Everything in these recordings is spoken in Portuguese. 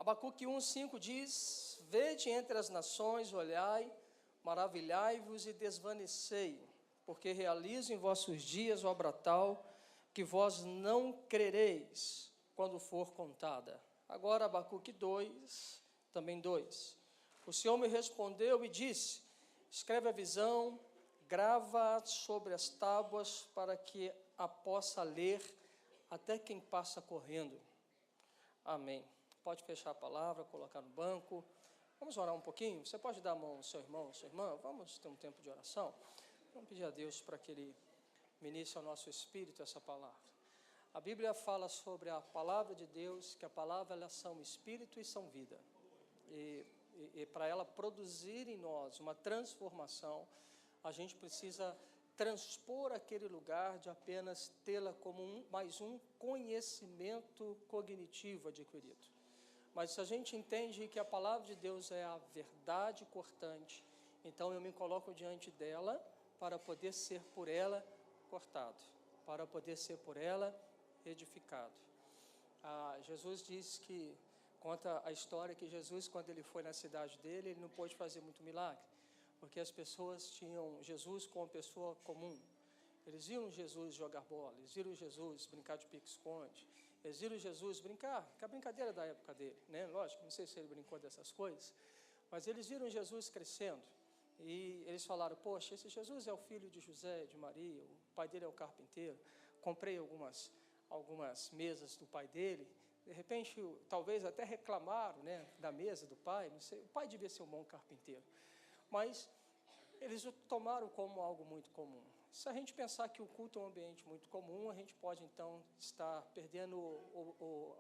Abacuque 1:5 diz: Vede entre as nações, olhai, maravilhai-vos e desvanecei, porque realizo em vossos dias obra tal, que vós não crereis, quando for contada. Agora Abacuque 2, também 2. O Senhor me respondeu e disse: escreve a visão, grava sobre as tábuas, para que a possa ler até quem passa correndo. Amém. Pode fechar a palavra, colocar no banco. Vamos orar um pouquinho? Você pode dar a mão ao seu irmão, à sua irmã? Vamos ter um tempo de oração? Vamos pedir a Deus para que Ele ministre ao nosso espírito essa palavra. A Bíblia fala sobre a palavra de Deus, que a palavra elas são espírito e são vida. E para ela produzir em nós uma transformação, a gente precisa transpor aquele lugar de apenas tê-la como mais um conhecimento cognitivo adquirido. Mas se a gente entende que a palavra de Deus é a verdade cortante, então eu me coloco diante dela para poder ser por ela cortado, para poder ser por ela edificado. Jesus diz que, conta a história que Jesus, quando ele foi na cidade dele, ele não pôde fazer muito milagre, porque as pessoas tinham Jesus como pessoa comum. Eles viram Jesus jogar bola, eles viram Jesus brincar de pique-esconde, eles viram Jesus brincar, que é a brincadeira da época dele, né? Lógico, não sei se ele brincou dessas coisas, mas eles viram Jesus crescendo, e eles falaram: poxa, esse Jesus é o filho de José, de Maria, o pai dele é o carpinteiro, comprei algumas mesas do pai dele. De repente, talvez até reclamaram, né, da mesa do pai, não sei, o pai devia ser um bom carpinteiro, mas eles o tomaram como algo muito comum. Se a gente pensar que o culto é um ambiente muito comum, a gente pode, então, estar perdendo o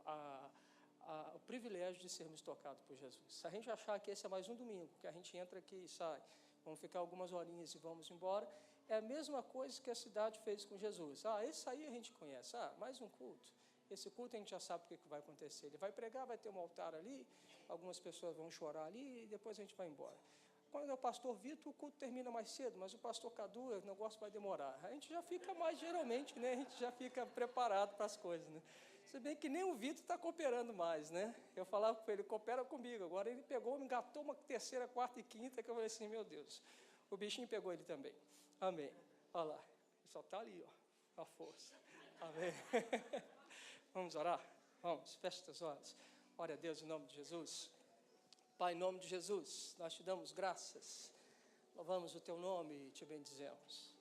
privilégio de sermos tocados por Jesus. Se a gente achar que esse é mais um domingo, que a gente entra aqui e sai, vamos ficar algumas horinhas e vamos embora, é a mesma coisa que a cidade fez com Jesus. Esse aí a gente conhece, mais um culto. Esse culto a gente já sabe o que vai acontecer. Ele vai pregar, vai ter um altar ali, algumas pessoas vão chorar ali e depois a gente vai embora. Quando é o pastor Vitor, o culto termina mais cedo, mas o pastor Cadu, o negócio vai demorar. A gente já fica mais, geralmente, né? A gente já fica preparado para as coisas, né? Se bem que nem o Vitor está cooperando mais, né? Eu falava com ele: coopera comigo. Agora ele pegou, me engatou uma terceira, quarta e quinta, que eu falei assim: meu Deus, o bichinho pegou ele também. Amém. Olha lá, ele só está ali, ó, a força. Amém. Vamos orar? Vamos, feche os olhos. Ore a Deus em nome de Jesus. Pai, em nome de Jesus, nós te damos graças, louvamos o teu nome e te bendizemos.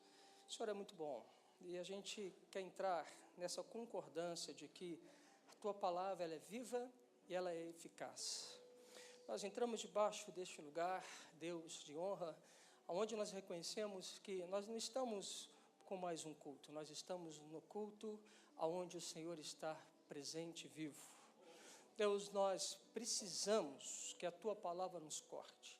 O Senhor é muito bom, e a gente quer entrar nessa concordância de que a tua palavra ela é viva e ela é eficaz. Nós entramos debaixo deste lugar, Deus de honra, onde nós reconhecemos que nós não estamos com mais um culto, nós estamos no culto onde o Senhor está presente e vivo. Deus, nós precisamos que a Tua palavra nos corte.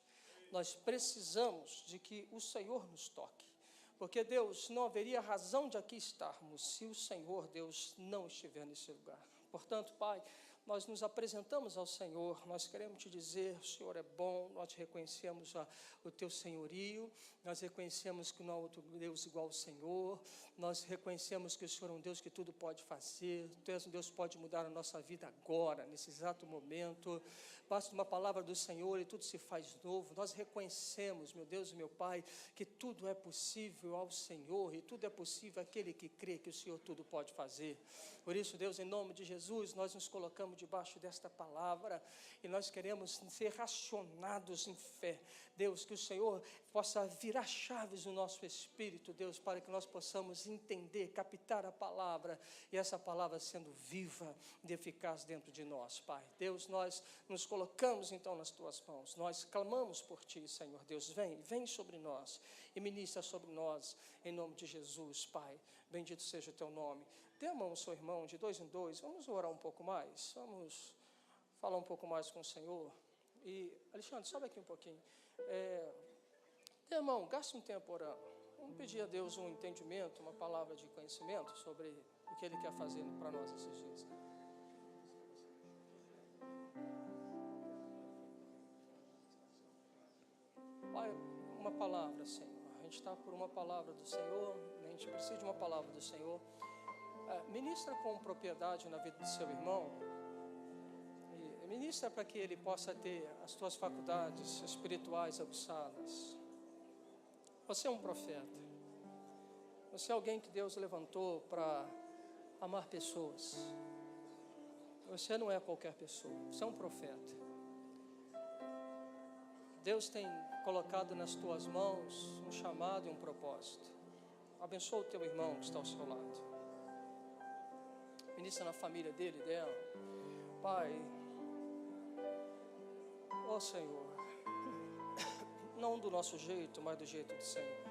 Nós precisamos de que o Senhor nos toque. Porque, Deus, não haveria razão de aqui estarmos se o Senhor, Deus, não estiver nesse lugar. Portanto, Pai, nós nos apresentamos ao Senhor, nós queremos te dizer: o Senhor é bom, nós reconhecemos o teu senhorio, nós reconhecemos que não há outro Deus igual ao Senhor, nós reconhecemos que o Senhor é um Deus que tudo pode fazer, tu és um Deus que pode mudar a nossa vida agora, nesse exato momento. Basta uma palavra do Senhor e tudo se faz novo. Nós reconhecemos, meu Deus e meu Pai, que tudo é possível ao Senhor, e tudo é possível àquele que crê que o Senhor tudo pode fazer. Por isso, Deus, em nome de Jesus, nós nos colocamos debaixo desta palavra, e nós queremos ser racionados em fé. Deus, que o Senhor possa virar chaves no nosso espírito, Deus, para que nós possamos entender, captar a palavra, e essa palavra sendo viva e eficaz dentro de nós, Pai. Deus, nós nos colocamos então nas tuas mãos, nós clamamos por ti, Senhor Deus, vem sobre nós e ministra sobre nós, em nome de Jesus, Pai. Bendito seja o teu nome. Dê a mão ao seu irmão de 2 em 2, vamos orar um pouco mais, vamos falar um pouco mais com o Senhor. E, Alexandre, sobe aqui um pouquinho. Irmão, gaste um tempo orando. Vamos pedir a Deus um entendimento, uma palavra de conhecimento sobre o que Ele quer fazer para nós esses dias. Pai, uma palavra, Senhor. A gente está por uma palavra do Senhor, a gente precisa de uma palavra do Senhor. Ministra com propriedade na vida do seu irmão. E ministra Ministra para que ele possa ter as tuas faculdades espirituais aguçadas. Você é um profeta. Você é alguém que Deus levantou para amar pessoas. Você não é qualquer pessoa. Você é um profeta. Deus tem colocado nas tuas mãos um chamado e um propósito. Abençoa o teu irmão que está ao seu lado. Ministra na família dele e dela. Pai, ó Senhor, não do nosso jeito, mas do jeito do Senhor.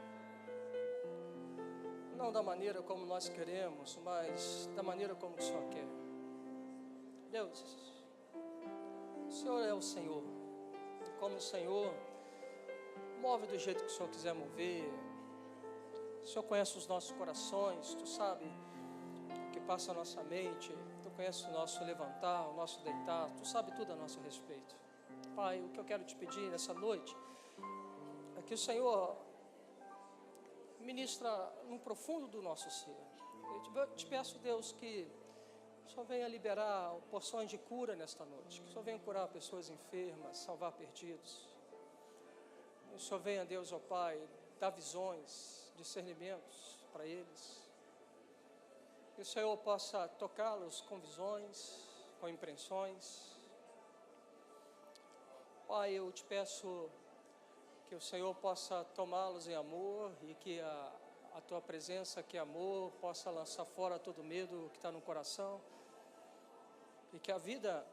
Não da maneira como nós queremos, mas da maneira como o Senhor quer. Deus, o Senhor é o Senhor. Como o Senhor move do jeito que o Senhor quiser mover. O Senhor conhece os nossos corações, Tu sabe o que passa a nossa mente, Tu conhece o nosso levantar, o nosso deitar, Tu sabe tudo a nosso respeito. Pai, o que eu quero te pedir nessa noite é que o Senhor ministra no profundo do nosso ser. Eu te peço, Deus, que o Senhor venha liberar porções de cura nesta noite, que o Senhor venha curar pessoas enfermas, salvar perdidos. Que o Senhor venha, Deus, ó Pai, dar visões, discernimentos para eles. Que o Senhor possa tocá-los com visões, com impressões. Pai, eu te peço que o Senhor possa tomá-los em amor e que a Tua presença, que é amor, possa lançar fora todo medo que está no coração e que a vida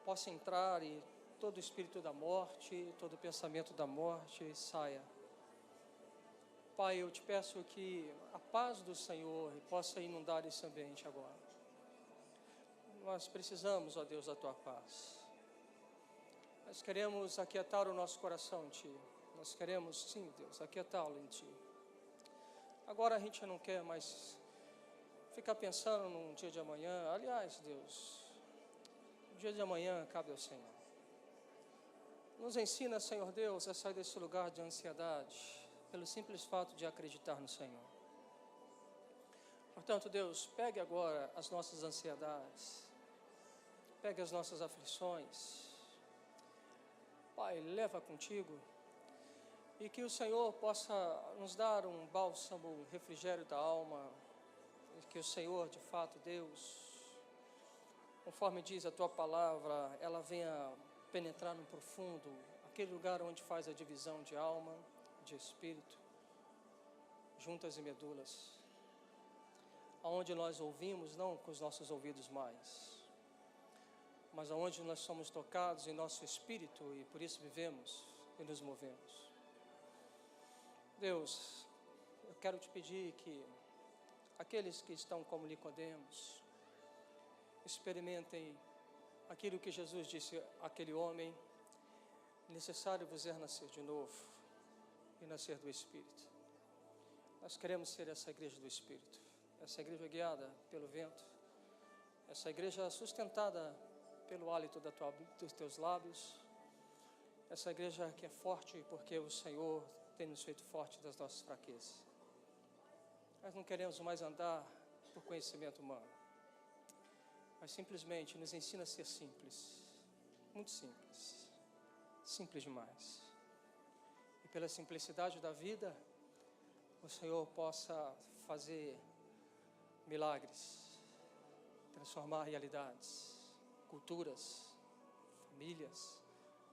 possa entrar e todo o espírito da morte, todo o pensamento da morte saia. Pai, eu te peço que a paz do Senhor possa inundar esse ambiente agora. Nós precisamos, ó Deus, da Tua paz. Nós queremos aquietar o nosso coração em Ti. Nós queremos, sim, Deus, aquietá-lo em Ti. Agora a gente não quer mais ficar pensando num dia de amanhã. Aliás, Deus, o dia de amanhã cabe ao Senhor. Nos ensina, Senhor Deus, a sair desse lugar de ansiedade, pelo simples fato de acreditar no Senhor. Portanto, Deus, pegue agora as nossas ansiedades, pegue as nossas aflições. Pai, leva contigo e que o Senhor possa nos dar um bálsamo, um refrigério da alma, e que o Senhor, de fato, Deus, conforme diz a Tua palavra, ela venha penetrar no profundo, aquele lugar onde faz a divisão de alma, de espírito, juntas e medulas, aonde nós ouvimos, não com os nossos ouvidos mais, mas aonde nós somos tocados em nosso espírito e por isso vivemos e nos movemos. Deus, eu quero te pedir que aqueles que estão como Nicodemos experimentem aquilo que Jesus disse àquele homem: necessário vos é nascer de novo e nascer do Espírito. Nós queremos ser essa igreja do Espírito, essa igreja guiada pelo vento, essa igreja sustentada pelo hálito dos teus lábios, essa igreja que é forte porque o Senhor tem nos feito forte das nossas fraquezas. Nós não queremos mais andar por conhecimento humano, mas simplesmente nos ensina a ser simples, muito simples, simples demais. E pela simplicidade da vida, o Senhor possa fazer milagres, transformar realidades, culturas, famílias,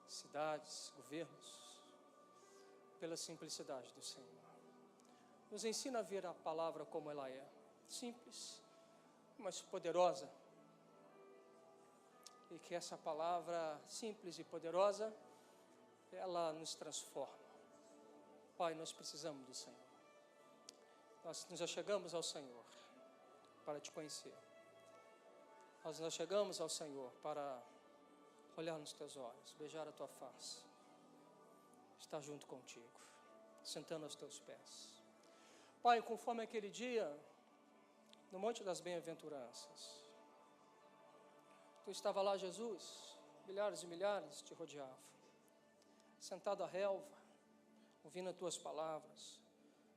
cidades, governos, pela simplicidade do Senhor. Nos ensina a ver a palavra como ela é, simples, mas poderosa, e que essa palavra simples e poderosa, ela nos transforma. Pai, nós precisamos do Senhor. Nós nos achegamos ao Senhor para te conhecer. Nós nos achegamos ao Senhor para olhar nos teus olhos, beijar a tua face, estar junto contigo, sentando aos teus pés. Pai, conforme aquele dia, no Monte das Bem-aventuranças, Tu estava lá, Jesus, milhares e milhares te rodeavam, sentado à relva, ouvindo as tuas palavras.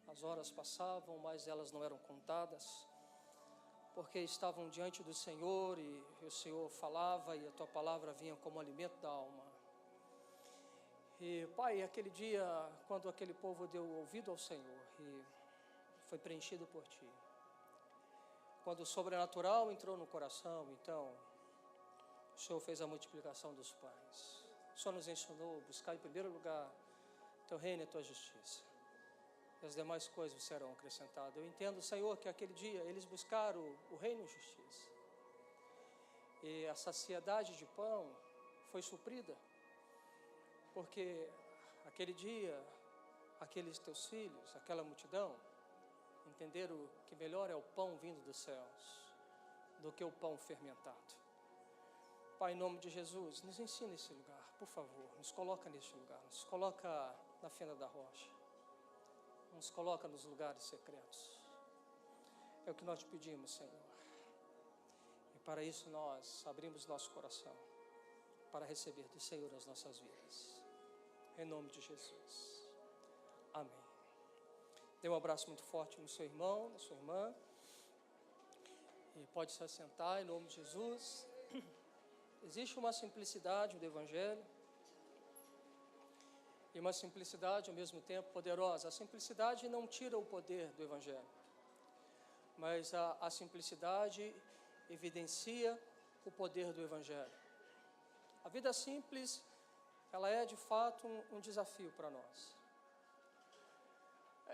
As horas passavam, mas elas não eram contadas. porque estavam diante do Senhor e o Senhor falava e a tua palavra vinha como alimento da alma. E, Pai, aquele dia, quando aquele povo deu ouvido ao Senhor e foi preenchido por Ti, quando o sobrenatural entrou no coração, então, o Senhor fez a multiplicação dos pães. O Senhor nos ensinou a buscar em primeiro lugar Teu reino e a Tua justiça. E as demais coisas serão acrescentadas. Eu entendo, Senhor, que aquele dia eles buscaram o reino e a justiça. E a saciedade de pão foi suprida. Porque aquele dia, aqueles Teus filhos, aquela multidão, entenderam que melhor é o pão vindo dos céus do que o pão fermentado. Pai, em nome de Jesus, nos ensina esse lugar, por favor. Nos coloca neste lugar, nos coloca na fenda da rocha. Nos coloca nos lugares secretos. É o que nós te pedimos, Senhor. E para isso nós abrimos nosso coração para receber do Senhor as nossas vidas. Em nome de Jesus. Amém. Dê um abraço muito forte no seu irmão, na sua irmã. E pode se assentar em nome de Jesus. Existe uma simplicidade do Evangelho. E uma simplicidade ao mesmo tempo poderosa. A simplicidade não tira o poder do Evangelho, mas a simplicidade evidencia o poder do Evangelho. A vida simples, ela é de fato um desafio para nós.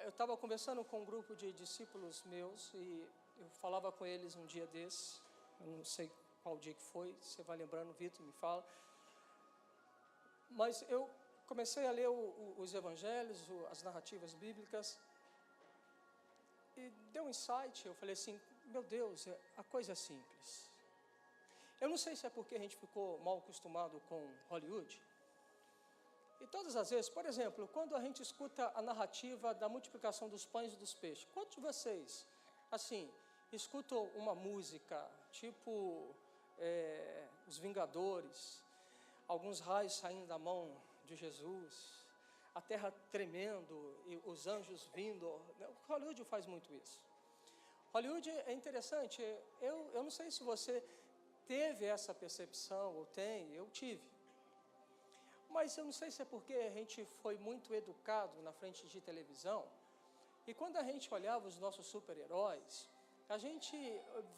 Eu estava conversando com um grupo de discípulos meus e eu falava com eles um dia desse, eu não sei qual dia que foi, você vai lembrando, Vitor, me fala. Mas eu comecei a ler os evangelhos, as narrativas bíblicas, e deu um insight. Eu falei assim, meu Deus, a coisa é simples. Eu não sei se é porque a gente ficou mal acostumado com Hollywood. E todas as vezes, por exemplo, quando a gente escuta a narrativa da multiplicação dos pães e dos peixes, quantos de vocês, assim, escutam uma música, tipo Os Vingadores, alguns raios saindo da mão de Jesus, a terra tremendo e os anjos vindo? Hollywood faz muito isso. Hollywood é interessante. Eu não sei se você teve essa percepção ou tem, eu tive. Mas eu não sei se é porque a gente foi muito educado na frente de televisão, e quando a gente olhava os nossos super-heróis, a gente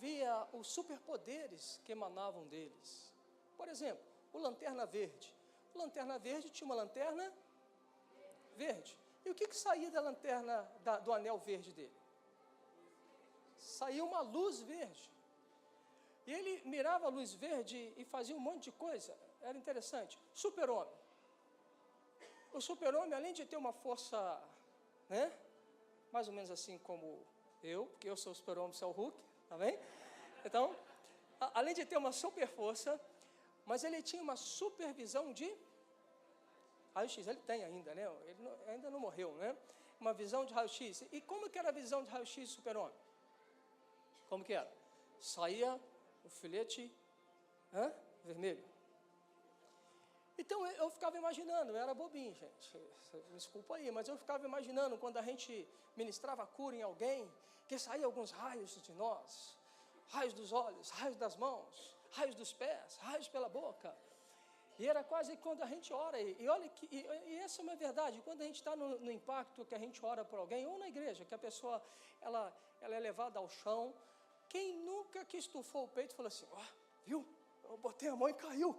via os superpoderes que emanavam deles. Por exemplo, o Lanterna Verde. O Lanterna Verde tinha uma lanterna verde. E o que saía da lanterna, do anel verde dele? Saía uma luz verde. E ele mirava a luz verde e fazia um monte de coisa. Era interessante. Super-homem. O super-homem, além de ter uma força, né, mais ou menos assim como eu, porque eu sou o super-homem, você é o Hulk, tá bem? Então, além de ter uma super força, mas ele tinha uma supervisão de raio-x. Ele tem ainda, né? Ele ainda não morreu, né? Uma visão de raio-x. E como que era a visão de raio-x do super-homem? Como que era? Saía o filete vermelho. Então eu ficava imaginando, eu era bobinho, gente, me desculpa aí, mas eu ficava imaginando quando a gente ministrava a cura em alguém, que saía alguns raios de nós, raios dos olhos, raios das mãos, raios dos pés, raios pela boca. E era quase quando a gente ora, e olha que, e essa é uma verdade, quando a gente está no impacto que a gente ora por alguém, ou na igreja, que a pessoa, ela é levada ao chão, quem nunca que estufou o peito e falou assim, viu, eu botei a mão e caiu.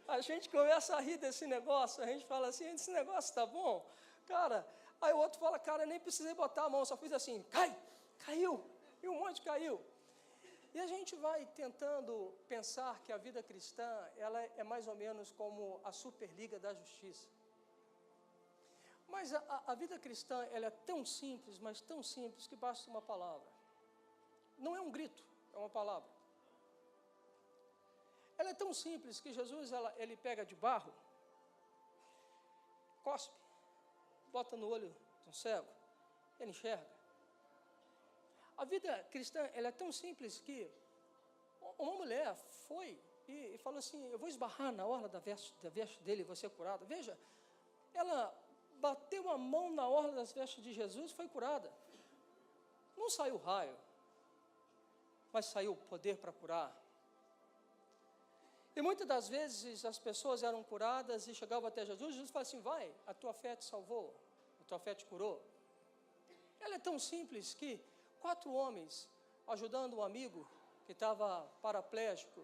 A gente começa a rir desse negócio, a gente fala assim, esse negócio tá bom? Cara, aí o outro fala, cara, eu nem precisei botar a mão, só fiz assim, caiu, e um monte caiu. E a gente vai tentando pensar que a vida cristã, ela é mais ou menos como a Superliga da Justiça. Mas a vida cristã, ela é tão simples, mas tão simples, que basta uma palavra. Não é um grito, é uma palavra. Ela é tão simples que Jesus, ele pega de barro, cospe, bota no olho de um cego, ele enxerga. A vida cristã, ela é tão simples que uma mulher foi e falou assim, eu vou esbarrar na orla da veste dele e vou ser curada. Veja, ela bateu a mão na orla das vestes de Jesus e foi curada. não saiu raio, mas saiu poder para curar. E muitas das vezes as pessoas eram curadas e chegavam até Jesus, Jesus falava assim, vai, a tua fé te salvou, a tua fé te curou. Ela é tão simples que 4 homens, ajudando um amigo que estava paraplégico,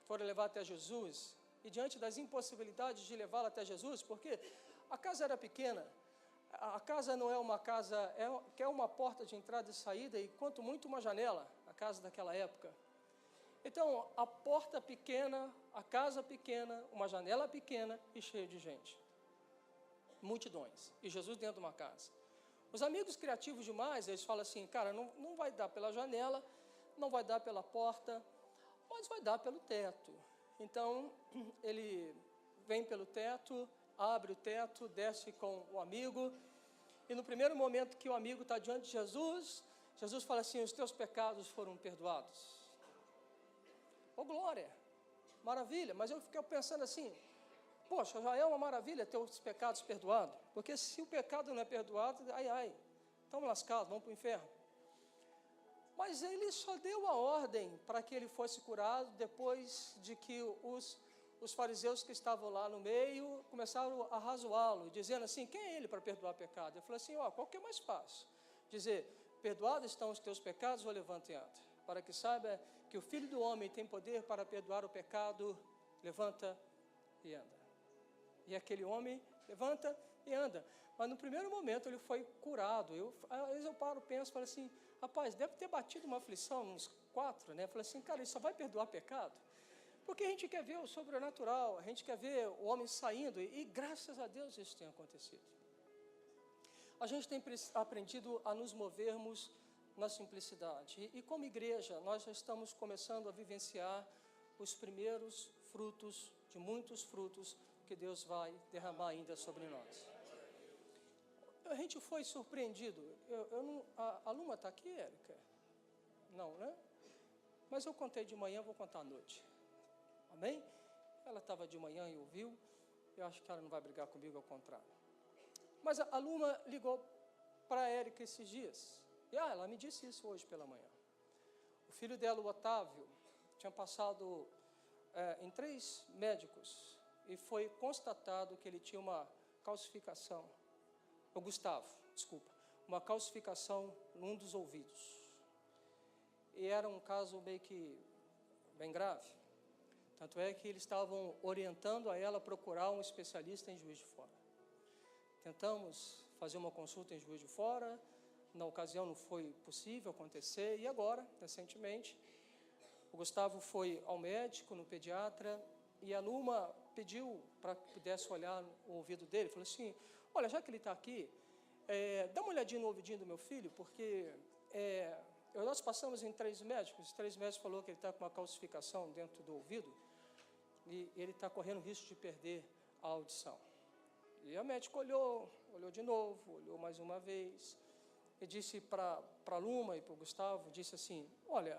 foram levar até Jesus, e diante das impossibilidades de levá-lo até Jesus, porque a casa era pequena, a casa não é uma casa, é uma porta de entrada e saída, e quanto muito uma janela, a casa daquela época. Então, a porta pequena, a casa pequena, uma janela pequena e cheia de gente. Multidões. E Jesus dentro de uma casa. Os amigos criativos demais, eles falam assim, cara, não vai dar pela janela, não vai dar pela porta, mas vai dar pelo teto. Então, ele vem pelo teto, abre o teto, desce com o amigo, e no primeiro momento que o amigo está diante de Jesus, Jesus fala assim, os teus pecados foram perdoados. Oh, glória, maravilha, mas eu fiquei pensando assim, poxa, já é uma maravilha ter os pecados perdoados, porque se o pecado não é perdoado, ai, estamos lascados, vamos para o inferno. Mas ele só deu a ordem para que ele fosse curado depois de que os fariseus que estavam lá no meio começaram a razoá-lo, dizendo assim, quem é ele para perdoar pecado? Ele falou assim, qual que é mais fácil? Dizer, perdoados estão os teus pecados, ou levanta e anda. Para que saiba que o Filho do Homem tem poder para perdoar o pecado, levanta e anda. E aquele homem levanta e anda. Mas no primeiro momento ele foi curado. Às vezes eu paro, penso, falo assim, rapaz, deve ter batido uma aflição, uns 4, né? Falei assim, cara, ele só vai perdoar pecado? Porque a gente quer ver o sobrenatural, a gente quer ver o homem saindo, e graças a Deus isso tem acontecido. A gente tem aprendido a nos movermos na simplicidade. E como igreja, nós já estamos começando a vivenciar os primeiros frutos, de muitos frutos, que Deus vai derramar ainda sobre nós. A gente foi surpreendido. A Luma está aqui, Érica? Não, né? Mas eu contei de manhã, vou contar à noite. Amém? Ela estava de manhã e ouviu. Eu acho que ela não vai brigar comigo, ao contrário. Mas a Luma ligou para a Érica esses dias. E ela me disse isso hoje pela manhã. O filho dela, o Otávio, tinha passado em 3 médicos e foi constatado que ele tinha uma calcificação. O Gustavo, desculpa, uma calcificação num dos ouvidos. E era um caso meio que bem grave. Tanto é que eles estavam orientando a ela a procurar um especialista em Juiz de Fora. Tentamos fazer uma consulta em Juiz de Fora, na ocasião não foi possível acontecer, e agora, recentemente, o Gustavo foi ao médico, no pediatra, e a Luma pediu para que pudesse olhar o ouvido dele, falou assim, olha, já que ele está aqui, dá uma olhadinha no ouvidinho do meu filho, porque nós passamos em 3 médicos, os 3 médicos falaram que ele está com uma calcificação dentro do ouvido, e ele está correndo risco de perder a audição. E a médica olhou de novo, olhou mais uma vez, e disse para a Luma e para o Gustavo, disse assim, olha,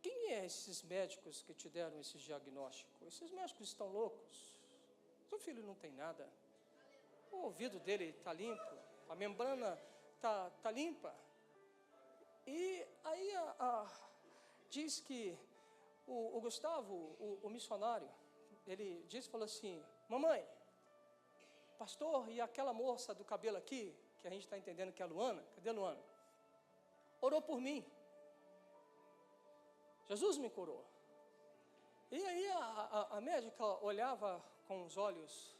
quem é esses médicos que te deram esse diagnóstico? Esses médicos estão loucos, seu filho não tem nada, o ouvido dele está limpo, a membrana está limpa. E aí diz que o Gustavo, o missionário, ele falou assim, mamãe, pastor, e aquela moça do cabelo aqui, que a gente está entendendo que é a Luana, cadê a Luana? Orou por mim. Jesus me curou. E aí a médica olhava com os olhos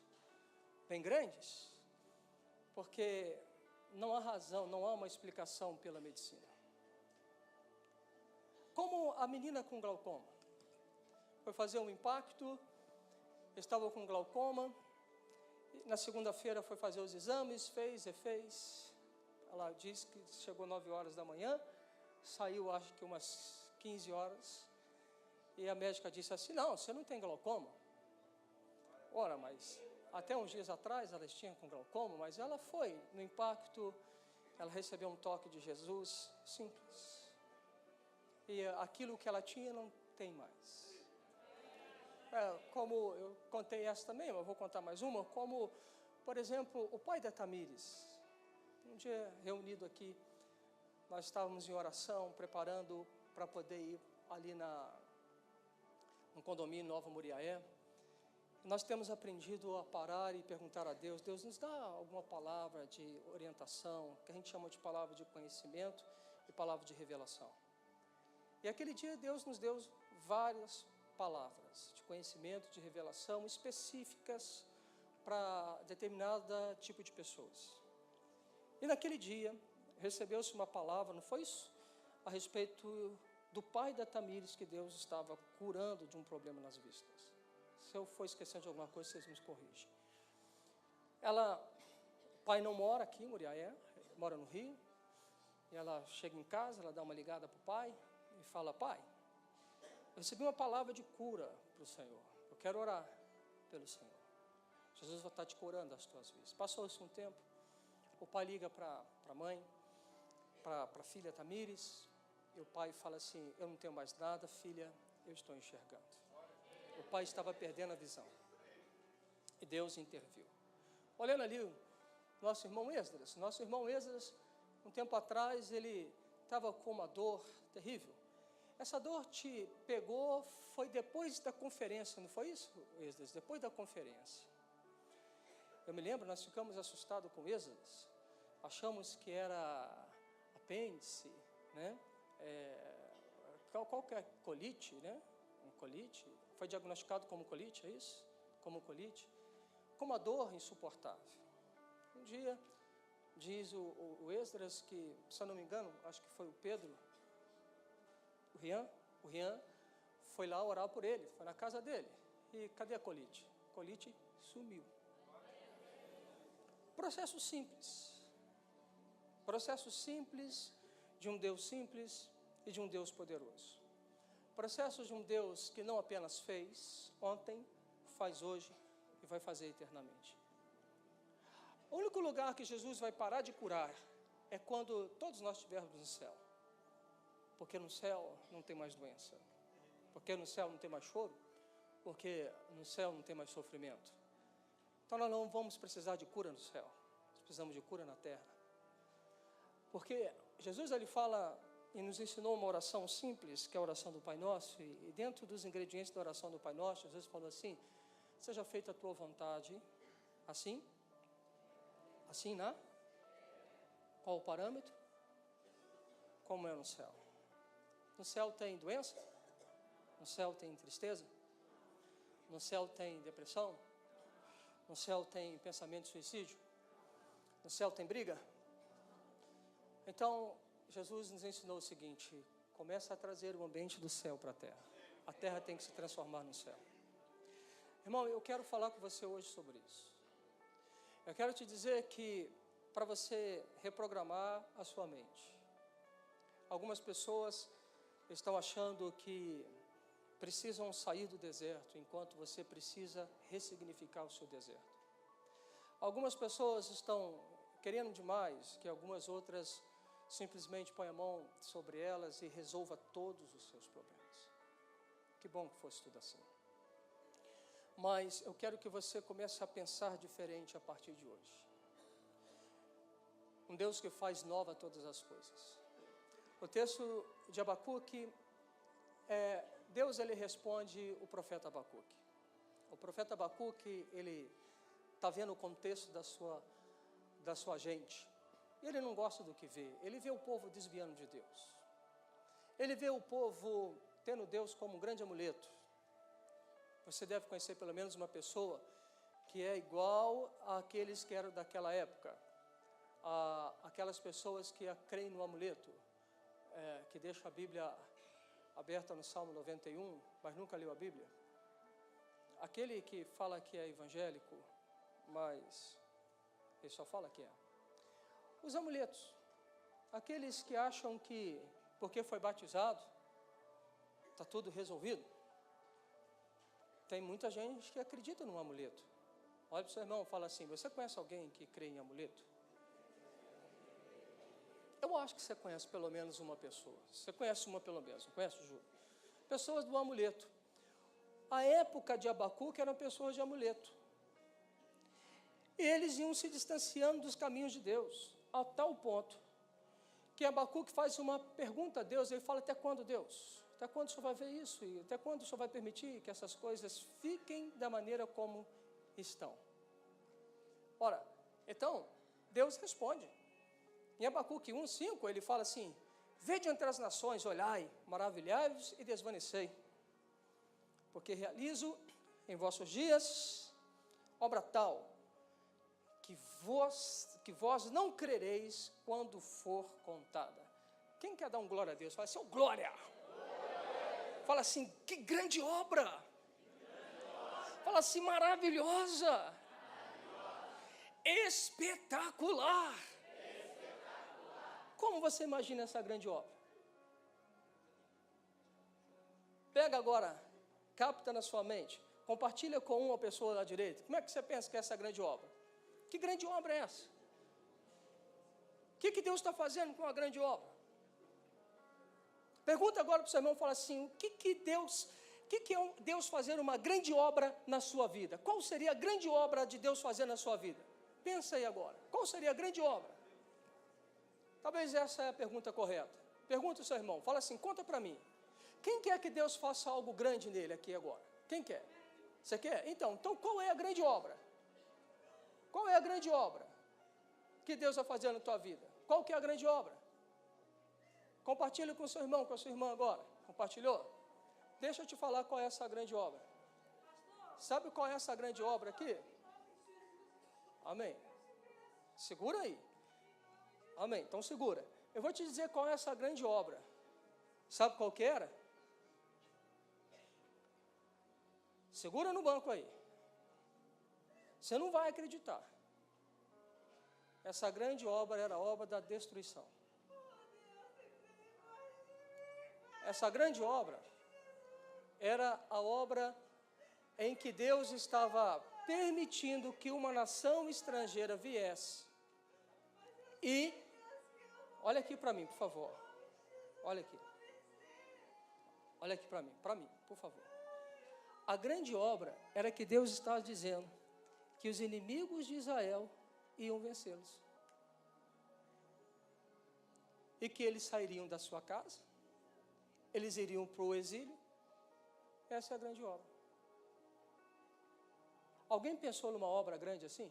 bem grandes, porque não há razão, não há uma explicação pela medicina. Como a menina com glaucoma foi fazer um impacto, estava com glaucoma, na segunda-feira foi fazer os exames, fez. Ela disse que chegou 9 horas da manhã, saiu acho que umas 15 horas, e a médica disse assim, não, você não tem glaucoma. Ora, mas até uns dias atrás elas tinham com glaucoma, mas ela foi no impacto, ela recebeu um toque de Jesus, simples. E aquilo que ela tinha não tem mais. Como eu contei essa também, mas vou contar mais uma, como, por exemplo, o pai da Tamires, um dia reunido aqui, nós estávamos em oração, preparando para poder ir ali no condomínio Nova Muriaé. Nós temos aprendido a parar e perguntar a Deus: Deus, nos dá alguma palavra de orientação, que a gente chama de palavra de conhecimento e palavra de revelação. E aquele dia Deus nos deu várias palavras de conhecimento, de revelação específicas para determinado tipo de pessoas. E naquele dia recebeu-se uma palavra, não foi isso? A respeito do pai da Tamires, que Deus estava curando de um problema nas vistas. Se eu for esquecendo de alguma coisa, vocês me corrigem. O pai não mora aqui em Muriaé, mora no Rio. E ela chega em casa, ela dá uma ligada para o pai e fala: pai, eu recebi uma palavra de cura para o Senhor. Eu quero orar pelo Senhor. Jesus vai estar te curando das tuas vistas. Passou-se um tempo, o pai liga para a mãe, para a filha Tamires, e o pai fala assim: eu não tenho mais nada, filha, eu estou enxergando. O pai estava perdendo a visão. E Deus interviu. Olhando ali o nosso irmão Esdras, um tempo atrás, ele estava com uma dor terrível. Essa dor te pegou, foi depois da conferência, não foi isso, Esdras? Depois da conferência. Eu me lembro, nós ficamos assustados com Esdras, achamos que era apêndice, né? Qualquer colite, né? Um colite, foi diagnosticado como colite, é isso? Como colite, com uma dor insuportável. Um dia, diz o Esdras que, se eu não me engano, acho que foi o Pedro, o Rian foi lá orar por ele, foi na casa dele. E cadê a colite? A colite sumiu. Processo simples de um Deus simples e de um Deus poderoso. Processo de um Deus que não apenas fez ontem, faz hoje e vai fazer eternamente. O único lugar que Jesus vai parar de curar é quando todos nós estivermos no céu. Porque no céu não tem mais doença. Porque no céu não tem mais choro. Porque no céu não tem mais sofrimento. Então nós não vamos precisar de cura no céu. Nós precisamos de cura na terra. Porque Jesus ele fala e nos ensinou uma oração simples, que é a oração do Pai Nosso. E dentro dos ingredientes da oração do Pai Nosso, Jesus falou assim: seja feita a tua vontade, assim, né? Qual o parâmetro? Como é no céu? No céu tem doença? No céu tem tristeza? No céu tem depressão? No céu tem pensamento de suicídio? No céu tem briga? Então, Jesus nos ensinou o seguinte: começa a trazer o ambiente do céu para a terra. A terra tem que se transformar no céu. Irmão, eu quero falar com você hoje sobre isso. Eu quero te dizer que para você reprogramar a sua mente, algumas pessoas estão achando que precisam sair do deserto, enquanto você precisa ressignificar o seu deserto. Algumas pessoas estão querendo demais que algumas outras simplesmente põe a mão sobre elas e resolva todos os seus problemas. Que bom que fosse tudo assim. Mas eu quero que você comece a pensar diferente a partir de hoje. Um Deus que faz nova todas as coisas. O texto de Abacuque, Deus ele responde o profeta Abacuque. O profeta Abacuque, ele está vendo o contexto da sua gente. Ele não gosta do que vê. Ele vê o povo desviando de Deus. Ele vê o povo tendo Deus como um grande amuleto. Você deve conhecer pelo menos uma pessoa que é igual àqueles que eram daquela época. Aquelas pessoas que creem no amuleto, que deixam a Bíblia aberta no Salmo 91, mas nunca leu a Bíblia. Aquele que fala que é evangélico, mas ele só fala que é. Os amuletos, aqueles que acham que porque foi batizado, está tudo resolvido. Tem muita gente que acredita num amuleto. Olha para o seu irmão e fala assim: você conhece alguém que crê em amuleto? Eu acho que você conhece pelo menos uma pessoa. Você conhece uma pelo menos, não conhece, Ju? Pessoas do amuleto. A época de Abacuque eram pessoas de amuleto. E eles iam se distanciando dos caminhos de Deus, a tal ponto que Abacuque faz uma pergunta a Deus, ele fala: até quando, Deus? Até quando o Senhor vai ver isso? E até quando o Senhor vai permitir que essas coisas fiquem da maneira como estão? Ora, então, Deus responde. Em Abacuque 1:5, ele fala assim: vede entre as nações, olhai, maravilhai-vos e desvanecei, porque realizo em vossos dias obra tal, que vós não crereis quando for contada. Quem quer dar um glória a Deus? Fala assim: oh, glória! Fala assim: que grande obra! Fala assim: maravilhosa! Espetacular! Como você imagina essa grande obra? Pega agora, capta na sua mente, compartilha com uma pessoa da direita. Como é que você pensa que é essa grande obra? Que grande obra é essa? O que Deus está fazendo com a grande obra? Pergunta agora para o seu irmão, fala assim: o que é Deus fazer uma grande obra na sua vida? Qual seria a grande obra de Deus fazer na sua vida? Pensa aí agora, qual seria a grande obra? Talvez essa é a pergunta correta. Pergunta ao seu irmão, fala assim: conta para mim, quem quer que Deus faça algo grande nele aqui agora? Quem quer? Você quer? Então qual é a grande obra? Qual é a grande obra que Deus vai fazer na tua vida? Qual que é a grande obra? Compartilha com o seu irmão, com a sua irmã agora. Compartilhou? Deixa eu te falar qual é essa grande obra. Sabe qual é essa grande obra aqui? Amém. Segura aí. Amém. Então segura. Eu vou te dizer qual é essa grande obra. Sabe qual que era? Segura no banco aí. Você não vai acreditar. Essa grande obra era a obra da destruição. Essa grande obra era a obra em que Deus estava permitindo que uma nação estrangeira viesse. E, olha aqui para mim, por favor. Olha aqui. Olha aqui para mim, por favor. A grande obra era que Deus estava dizendo que os inimigos de Israel iam vencê-los. E que eles sairiam da sua casa, eles iriam para o exílio. Essa é a grande obra. Alguém pensou numa obra grande assim?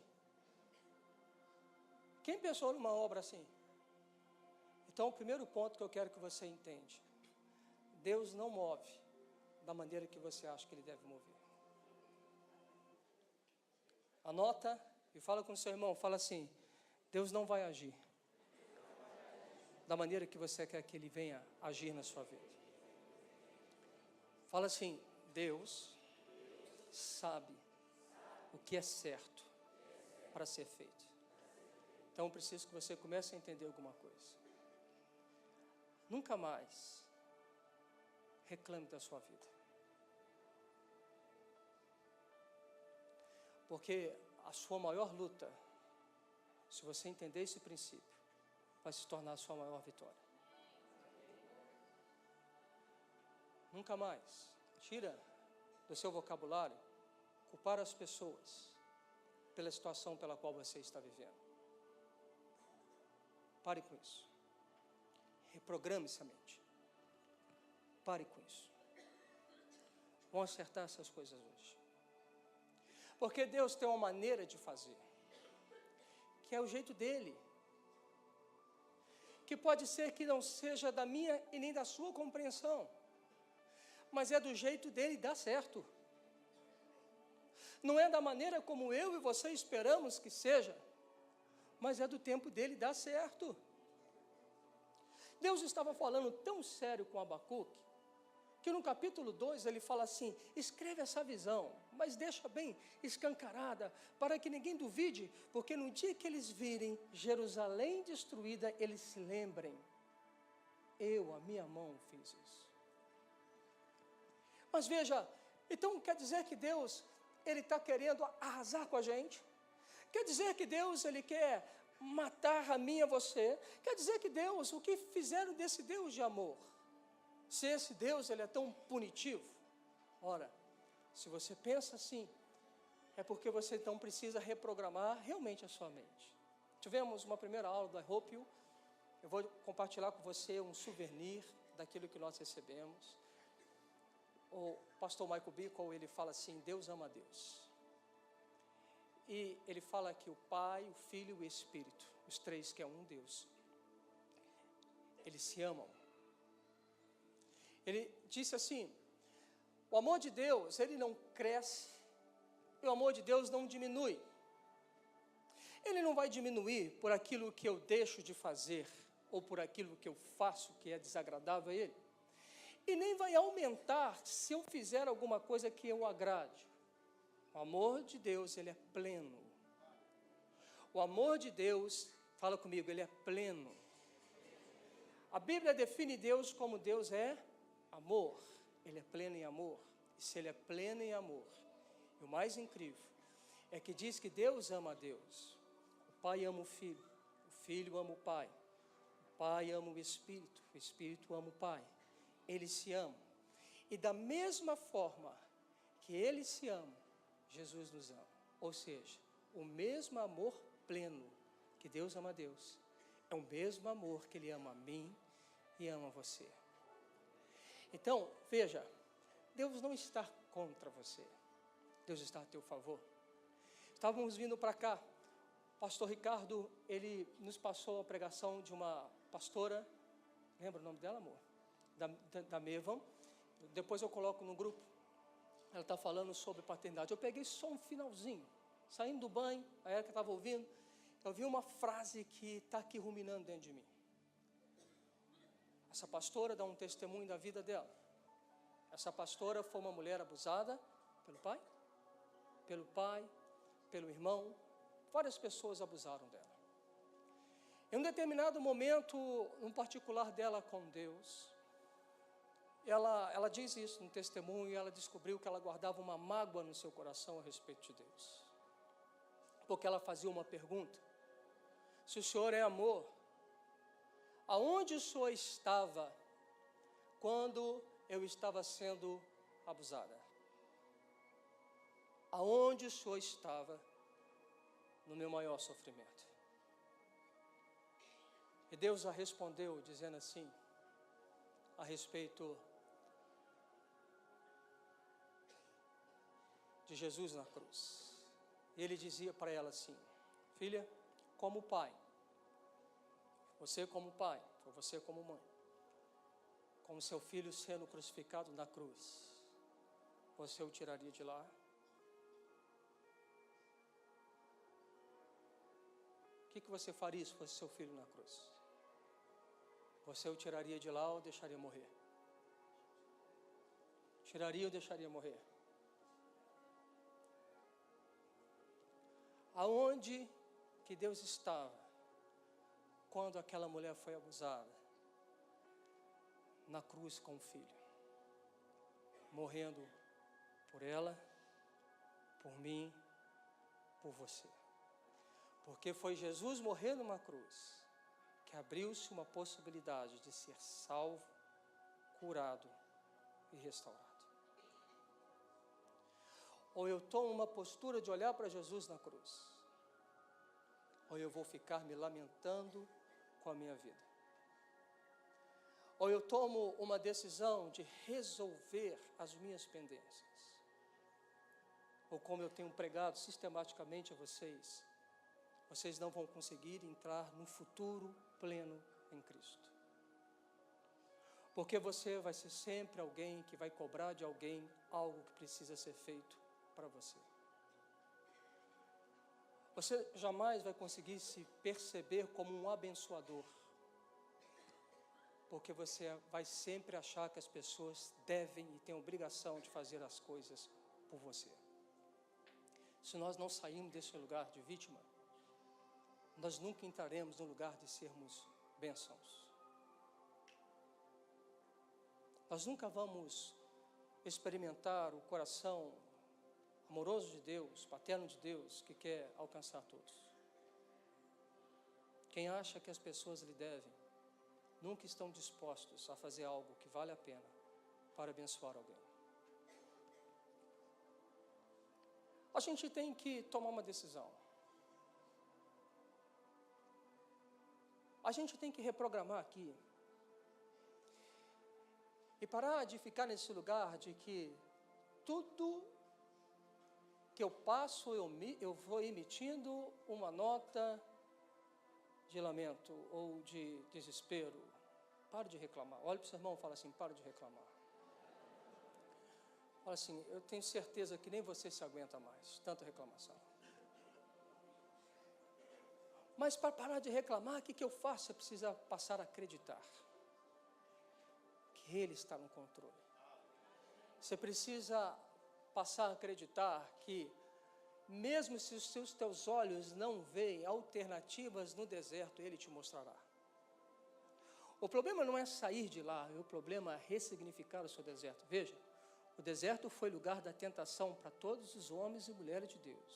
Quem pensou numa obra assim? Então, o primeiro ponto que eu quero que você entenda: Deus não move da maneira que você acha que Ele deve mover. Anota e fala com o seu irmão, fala assim: Deus não vai agir da maneira que você quer que Ele venha agir na sua vida. Fala assim: Deus sabe o que é certo para ser feito. Então eu preciso que você comece a entender alguma coisa. Nunca mais reclame da sua vida. Porque a sua maior luta, se você entender esse princípio, vai se tornar a sua maior vitória. Nunca mais tira do seu vocabulário culpar as pessoas pela situação pela qual você está vivendo. Pare com isso. Reprograme essa mente. Pare com isso. Vamos acertar essas coisas hoje. Porque Deus tem uma maneira de fazer, que é o jeito dele, que pode ser que não seja da minha e nem da sua compreensão, mas é do jeito dele e dá certo. Não é da maneira como eu e você esperamos que seja, mas é do tempo dele e dá certo. Deus estava falando tão sério com Abacuque, que no capítulo 2 ele fala assim: escreve essa visão, mas deixa bem escancarada, para que ninguém duvide, porque no dia que eles virem Jerusalém destruída, eles se lembrem, eu, a minha mão, fiz isso. Mas veja, então quer dizer que Deus, Ele está querendo arrasar com a gente? Quer dizer que Deus, Ele quer matar a mim e a você? Quer dizer que Deus, o que fizeram desse Deus de amor? Se esse Deus, Ele é tão punitivo? Ora, se você pensa assim, é porque você então precisa reprogramar realmente a sua mente. Tivemos uma primeira aula da Hope You, Eu vou compartilhar com você um souvenir daquilo que nós recebemos. O pastor Michael Bickle, ele fala assim: Deus ama a Deus. E ele fala que o Pai, o Filho e o Espírito, os três que é um Deus, eles se amam. Ele disse assim: o amor de Deus, ele não cresce, e o amor de Deus não diminui. Ele não vai diminuir por aquilo que eu deixo de fazer, ou por aquilo que eu faço que é desagradável a Ele. E nem vai aumentar se eu fizer alguma coisa que eu agrade. O amor de Deus, ele é pleno. O amor de Deus, fala comigo, ele é pleno. A Bíblia define Deus como Deus é amor. Ele é pleno em amor. E se ele é pleno em amor, e o mais incrível é que diz que Deus ama a Deus. O Pai ama o Filho ama o Pai ama o Espírito ama o Pai. Eles se amam. E da mesma forma que eles se amam, Jesus nos ama. Ou seja, o mesmo amor pleno que Deus ama a Deus, é o mesmo amor que Ele ama a mim e ama você. Então, veja, Deus não está contra você. Deus está a teu favor. Estávamos vindo para cá. O pastor Ricardo, ele nos passou a pregação de uma pastora, lembra o nome dela, amor? Da Mevan. Depois eu coloco no grupo. Ela está falando sobre paternidade. Eu peguei só um finalzinho, saindo do banho, a Erika estava ouvindo, eu vi uma frase que está aqui ruminando dentro de mim. Essa pastora dá um testemunho da vida dela. Essa pastora foi uma mulher abusada pelo pai, pelo irmão. Várias pessoas abusaram dela. Em um determinado momento, um particular dela com Deus, ela diz isso no testemunho, e ela descobriu que ela guardava uma mágoa no seu coração a respeito de Deus. Porque ela fazia uma pergunta: se o Senhor é amor, aonde o Senhor estava quando eu estava sendo abusada? Aonde o Senhor estava no meu maior sofrimento? E Deus a respondeu dizendo assim, a respeito de Jesus na cruz. E ele dizia para ela assim: filha, como pai, você como pai, ou você como mãe, como seu filho sendo crucificado na cruz, você o tiraria de lá? O que você faria se fosse seu filho na cruz? Você o tiraria de lá ou deixaria morrer? Tiraria ou deixaria morrer? Aonde que Deus estava quando aquela mulher foi abusada? Na cruz com o filho, morrendo por ela, por mim, por você. Porque foi Jesus morrer numa cruz que abriu-se uma possibilidade de ser salvo, curado e restaurado. Ou eu tomo uma postura de olhar para Jesus na cruz, ou eu vou ficar me lamentando com a minha vida. Ou eu tomo uma decisão de resolver as minhas pendências. Ou como eu tenho pregado sistematicamente a vocês, vocês não vão conseguir entrar no futuro pleno em Cristo. Porque você vai ser sempre alguém que vai cobrar de alguém algo que precisa ser feito para você. Você jamais vai conseguir se perceber como um abençoador, porque você vai sempre achar que as pessoas devem e têm obrigação de fazer as coisas por você. Se nós não sairmos desse lugar de vítima, nós nunca entraremos no lugar de sermos bênçãos. Nós nunca vamos experimentar o coração amoroso de Deus, paterno de Deus, que quer alcançar todos. Quem acha que as pessoas lhe devem, nunca estão dispostos a fazer algo que vale a pena para abençoar alguém. A gente tem que tomar uma decisão. a gente tem que reprogramar aqui. E parar de ficar nesse lugar de que tudo que eu passo, eu vou emitindo uma nota de lamento ou de desespero. Pare de reclamar. Olha para o seu irmão e fala assim, para de reclamar. Fala assim, eu tenho certeza que nem você se aguenta mais, tanta reclamação. Mas para parar de reclamar, o que eu faço? Você precisa passar a acreditar que Ele está no controle. Você precisa passar a acreditar que, mesmo se os teus olhos não veem alternativas no deserto, Ele te mostrará. O problema não é sair de lá, o problema é ressignificar o seu deserto. Veja, o deserto foi lugar da tentação para todos os homens e mulheres de Deus.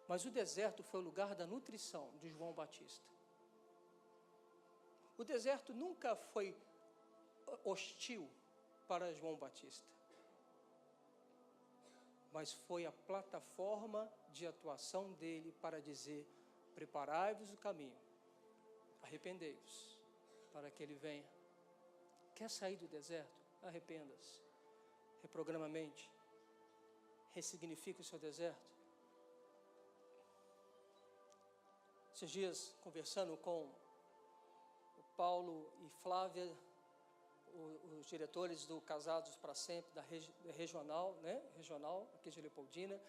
Mas o deserto foi o lugar da nutrição de João Batista. O deserto nunca foi hostil para João Batista, mas foi a plataforma de atuação dele para dizer, preparai-vos o caminho, arrependei-vos, para que ele venha. Quer sair do deserto? Arrependa-se, reprograma a mente, ressignifique o seu deserto. Esses dias, conversando com o Paulo e Flávia, os diretores do Casados para Sempre, da regional, regional, aqui de Leopoldina,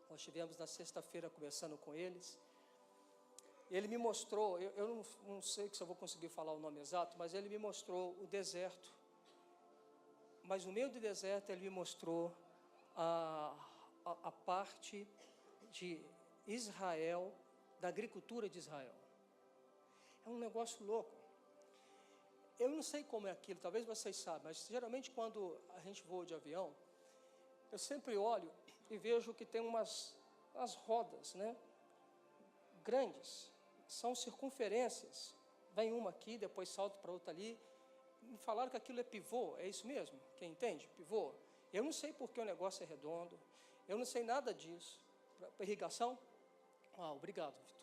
nós estivemos na sexta-feira conversando com eles. Ele me mostrou, eu não sei se eu vou conseguir falar o nome exato, mas ele me mostrou o deserto. Mas no meio do deserto ele me mostrou a parte de Israel, da agricultura de Israel. É um negócio louco. Eu não sei como é aquilo, talvez vocês saibam, mas geralmente quando a gente voa de avião, eu sempre olho e vejo que tem umas rodas, grandes, são circunferências. Vem uma aqui, depois salta para outra ali. Me falaram que aquilo é pivô, é isso mesmo? Quem entende? Pivô. Eu não sei porque o negócio é redondo, eu não sei nada disso. Para irrigação? Obrigado, Vitor.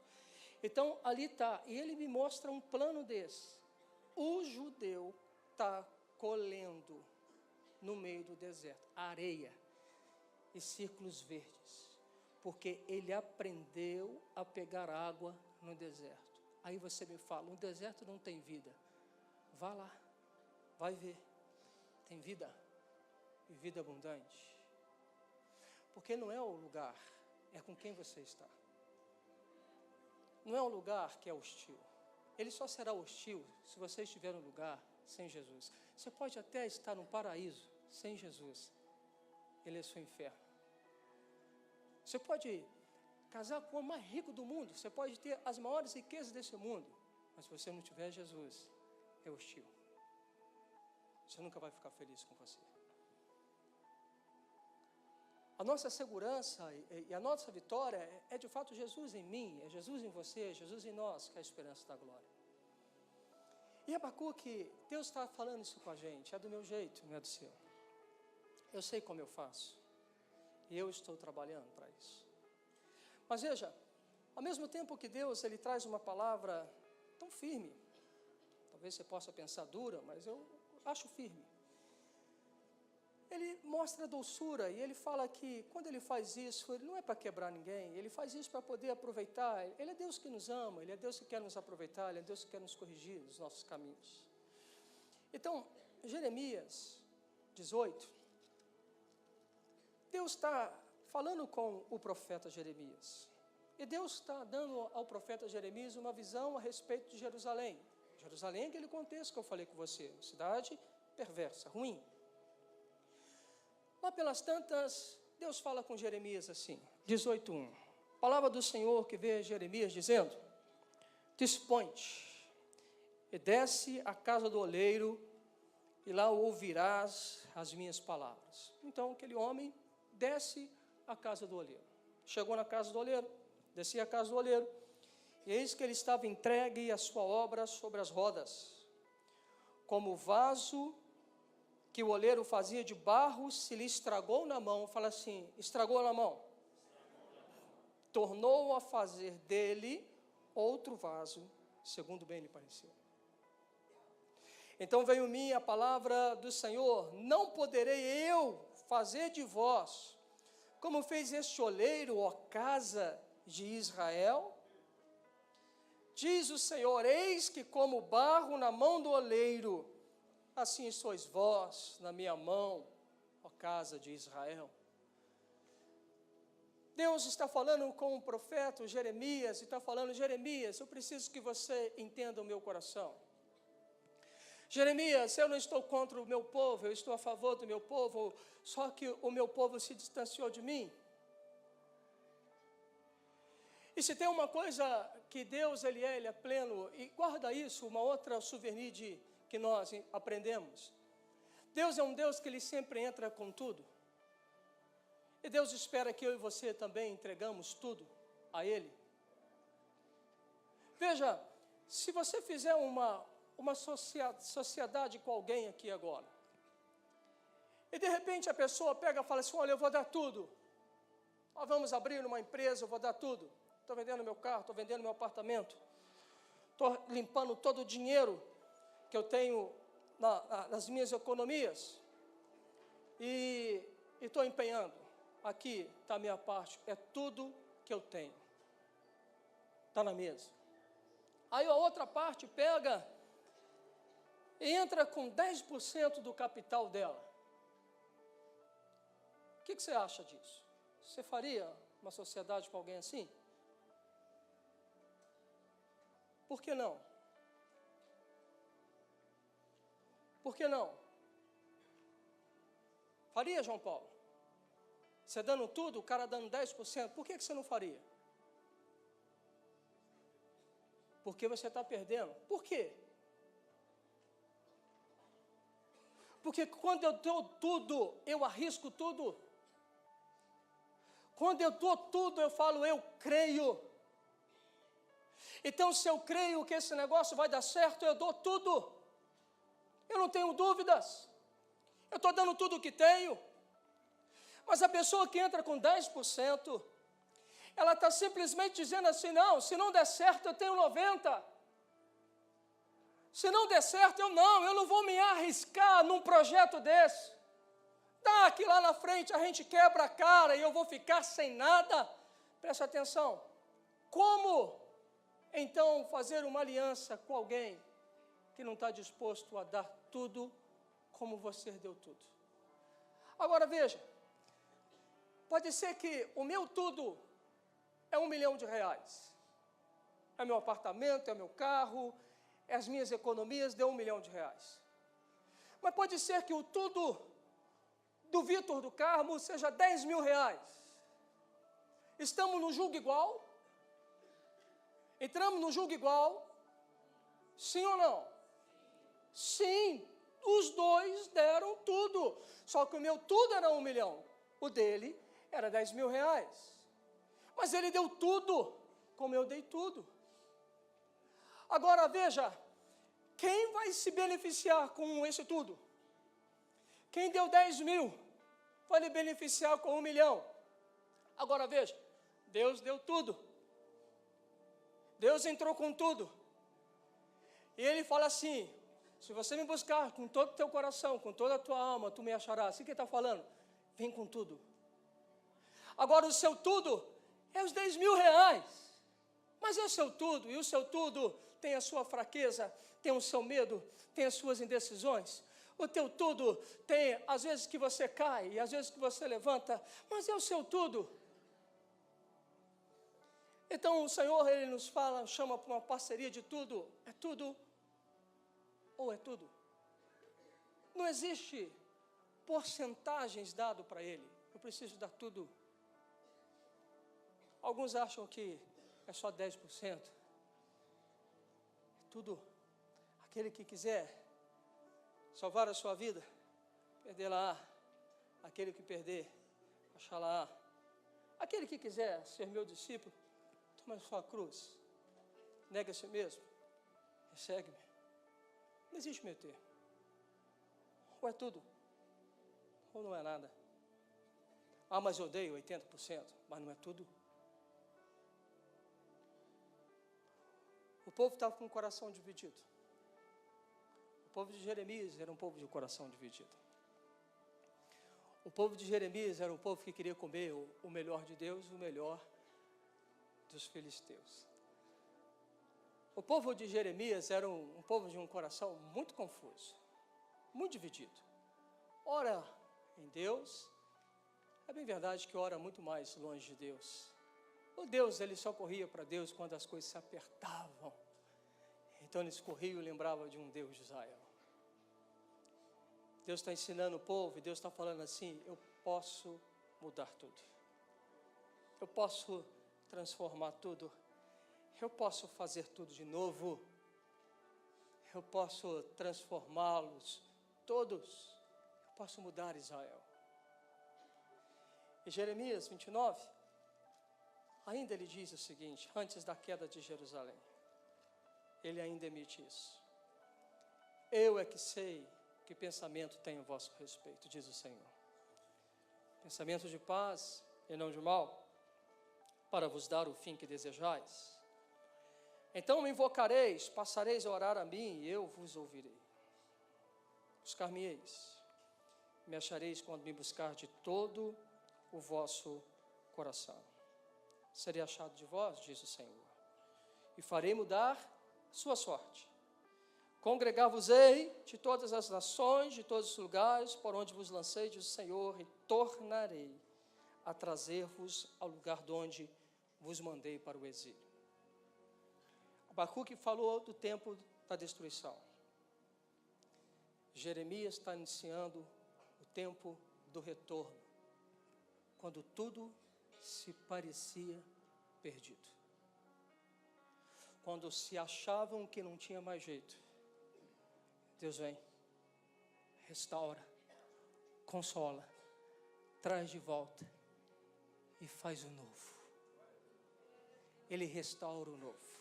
Então, ali está, e ele me mostra um plano desse. O judeu está colhendo no meio do deserto areia e círculos verdes, porque ele aprendeu a pegar água no deserto. Aí você me fala, o deserto não tem vida. Vá lá, vai ver, tem vida, e vida abundante. Porque não é o lugar, é com quem você está. Não é um lugar que é hostil. Ele só será hostil se você estiver no lugar sem Jesus. Você pode até estar no paraíso sem Jesus. Ele é seu inferno. Você pode casar com o mais rico do mundo. Você pode ter as maiores riquezas desse mundo. Mas se você não tiver Jesus, é hostil. Você nunca vai ficar feliz com você. A nossa segurança e a nossa vitória é de fato Jesus em mim, é Jesus em você, é Jesus em nós, que é a esperança da glória. E Abacuque, Deus está falando isso com a gente, é do meu jeito, não é do seu. Eu sei como eu faço, e eu estou trabalhando para isso. Mas veja, ao mesmo tempo que Deus, Ele traz uma palavra tão firme, talvez você possa pensar dura, mas eu acho firme. Ele mostra doçura e ele fala que quando ele faz isso, ele não é para quebrar ninguém, ele faz isso para poder aproveitar. Ele é Deus que nos ama, Ele é Deus que quer nos aproveitar, Ele é Deus que quer nos corrigir nos nossos caminhos. Então, Jeremias 18, Deus está falando com o profeta Jeremias. E Deus está dando ao profeta Jeremias uma visão a respeito de Jerusalém. Jerusalém é aquele contexto que eu falei com você, cidade perversa, ruim. Lá pelas tantas, Deus fala com Jeremias assim, 18:1. Palavra do Senhor que veio a Jeremias dizendo, dispõe-te e desce à casa do oleiro e lá ouvirás as minhas palavras. Então aquele homem desce à casa do oleiro. Chegou na casa do oleiro, descia à casa do oleiro, e eis que ele estava entregue a sua obra sobre as rodas, como o vaso que o oleiro fazia de barro, se lhe estragou na mão, fala assim, estragou na mão, tornou a fazer dele outro vaso, segundo bem lhe pareceu. Então veio mim a palavra do Senhor: não poderei eu fazer de vós como fez este oleiro, ó casa de Israel? Diz o Senhor: eis que como barro na mão do oleiro, assim sois vós na minha mão, ó casa de Israel. Deus está falando com o profeta Jeremias, e está falando: Jeremias, eu preciso que você entenda o meu coração. Jeremias, eu não estou contra o meu povo, eu estou a favor do meu povo, só que o meu povo se distanciou de mim. E se tem uma coisa que Deus, Ele é pleno, e guarda isso, uma outra souvenir que nós aprendemos. Deus é um Deus que Ele sempre entra com tudo. E Deus espera que eu e você também entregamos tudo a Ele. Veja, se você fizer uma sociedade com alguém aqui agora, e de repente a pessoa pega e fala assim: olha, eu vou dar tudo, nós vamos abrir uma empresa, eu vou dar tudo, estou vendendo meu carro, estou vendendo meu apartamento, estou limpando todo o dinheiro que eu tenho nas minhas economias, e estou empenhando, aqui está a minha parte, é tudo que eu tenho, está na mesa. Aí a outra parte pega e entra com 10% do capital dela. O que você acha disso? Você faria uma sociedade com alguém assim? Por que não? Por que não? Faria, João Paulo? Você dando tudo, o cara dando 10%, por que você não faria? Porque você está perdendo. Por quê? Porque quando eu dou tudo, eu arrisco tudo. Quando eu dou tudo, eu falo: eu creio. Então, se eu creio que esse negócio vai dar certo, eu dou tudo. Eu não tenho dúvidas. Eu estou dando tudo o que tenho. Mas a pessoa que entra com 10%, ela está simplesmente dizendo assim: não, se não der certo, eu tenho 90%. Se não der certo, eu não vou me arriscar num projeto desse. Tá, que lá na frente a gente quebra a cara e eu vou ficar sem nada. Presta atenção. Como, então, fazer uma aliança com alguém que não está disposto a dar tudo como você deu tudo? Agora veja, pode ser que o meu tudo é R$1 milhão. É meu apartamento, é meu carro, é as minhas economias, deu R$1 milhão. Mas pode ser que o tudo do Vitor do Carmo seja R$10 mil. Estamos no julgo igual? Entramos no julgo igual? Sim ou não? Sim, os dois deram tudo. Só que o meu tudo era R$1 milhão. O dele era R$10 mil. Mas ele deu tudo, como eu dei tudo. Agora veja, quem vai se beneficiar com esse tudo? Quem deu 10 mil vai lhe beneficiar com 1 milhão. Agora veja, Deus deu tudo. Deus entrou com tudo. E Ele fala assim: se você me buscar com todo o teu coração, com toda a tua alma, tu me acharás. Assim que Ele está falando, vem com tudo. Agora o seu tudo é os R$10 mil. Mas é o seu tudo, e o seu tudo tem a sua fraqueza, tem o seu medo, tem as suas indecisões. O teu tudo tem, às vezes que você cai, e às vezes que você levanta, mas é o seu tudo. Então o Senhor, Ele nos fala, chama para uma parceria de tudo. É tudo ou é tudo? Não existe porcentagens dado para Ele. Eu preciso dar tudo. Alguns acham que é só 10%. É tudo. Aquele que quiser salvar a sua vida, perder-la. Aquele que perder, achá-la. Aquele que quiser ser meu discípulo, toma a sua cruz, nega a si mesmo e segue-me. Não existe meio termo. Ou é tudo, ou não é nada. Ah, mas eu dei 80%, mas não é tudo. povo estava com o coração dividido. O povo de Jeremias era um povo de coração dividido. O povo de Jeremias era um povo que queria comer o melhor de Deus e o melhor dos filisteus. O povo de Jeremias era um povo de um coração muito confuso, muito dividido. Ora em Deus, é bem verdade que ora muito mais longe de Deus. O Deus, ele só corria para Deus quando as coisas se apertavam. Então eles corriam e lembravam de um Deus de Israel. Deus está ensinando o povo e Deus está falando assim: eu posso mudar tudo. Eu posso transformar tudo. Eu posso fazer tudo de novo. Eu posso transformá-los todos. Eu posso mudar Israel. E Jeremias 29, ainda ele diz o seguinte, antes da queda de Jerusalém. Ele ainda emite isso. Eu é que sei que pensamento tenho a vosso respeito, diz o Senhor. Pensamento de paz e não de mal, para vos dar o fim que desejais. Então me invocareis, passareis a orar a mim, e eu vos ouvirei. Buscar-me-eis, me achareis quando me buscar de todo o vosso coração. Serei achado de vós, diz o Senhor, e farei mudar sua sorte. Congregar-vos-ei de todas as nações, de todos os lugares, por onde vos lancei, diz o Senhor, e tornarei a trazer-vos ao lugar de onde vos mandei para o exílio. Abacuque falou do tempo da destruição. Jeremias está iniciando o tempo do retorno, quando tudo se parecia perdido. Quando se achavam que não tinha mais jeito, Deus vem, restaura, consola, traz de volta e faz o novo. Ele restaura o novo.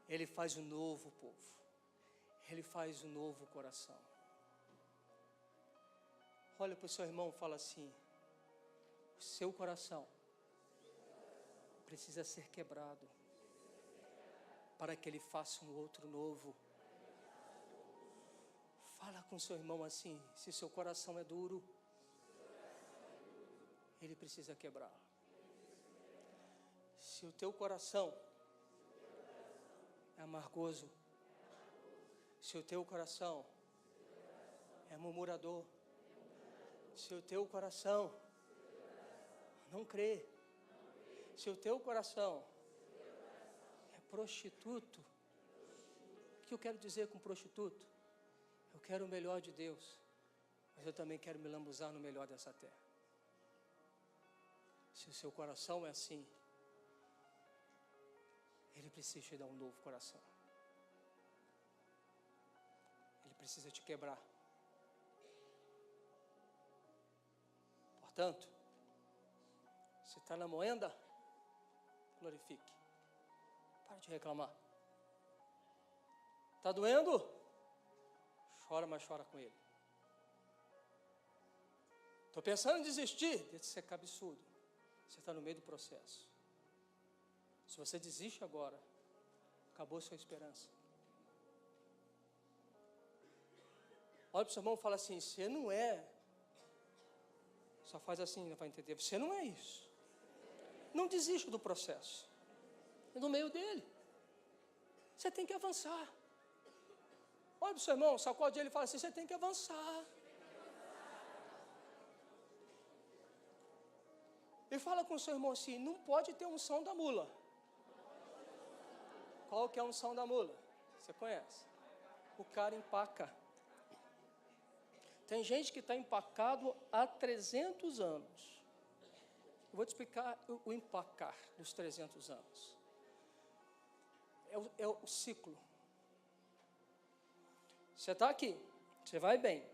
Ele faz um novo povo. Ele faz um novo coração. Olha para o seu irmão e fala assim: o seu coração precisa ser quebrado para que ele faça um outro novo. Fala com seu irmão assim: se seu coração é duro, ele precisa quebrar. Se o teu coração é amargoso, se o teu coração é murmurador, se o teu coração não crê, se o teu coração é prostituto, o que eu quero dizer com prostituto? Eu quero o melhor de Deus, mas eu também quero me lambuzar no melhor dessa terra. Se o seu coração é assim, Ele precisa te dar um novo coração. Ele precisa te quebrar. Portanto, se está na moenda, glorifique. Para de reclamar. Está doendo? Chora, mas chora com Ele. Estou pensando em desistir. Deixa de ser cabeçudo. Você está no meio do processo. Se você desiste agora, acabou a sua esperança. Olha para o seu irmão e fala assim: você não é. Só faz assim, não vai entender. Você não é isso. Não desiste do processo. É no meio dele. Você tem que avançar. Olha para o seu irmão, sacode ele e fala assim: você tem que avançar. E fala com o seu irmão assim: não pode ter unção da mula. Qual que é a unção da mula? Você conhece? O cara empaca. Tem gente que está empacado há 300 anos. Eu vou te explicar o empacar dos 300 anos. É o ciclo. Você está aqui, você vai bem.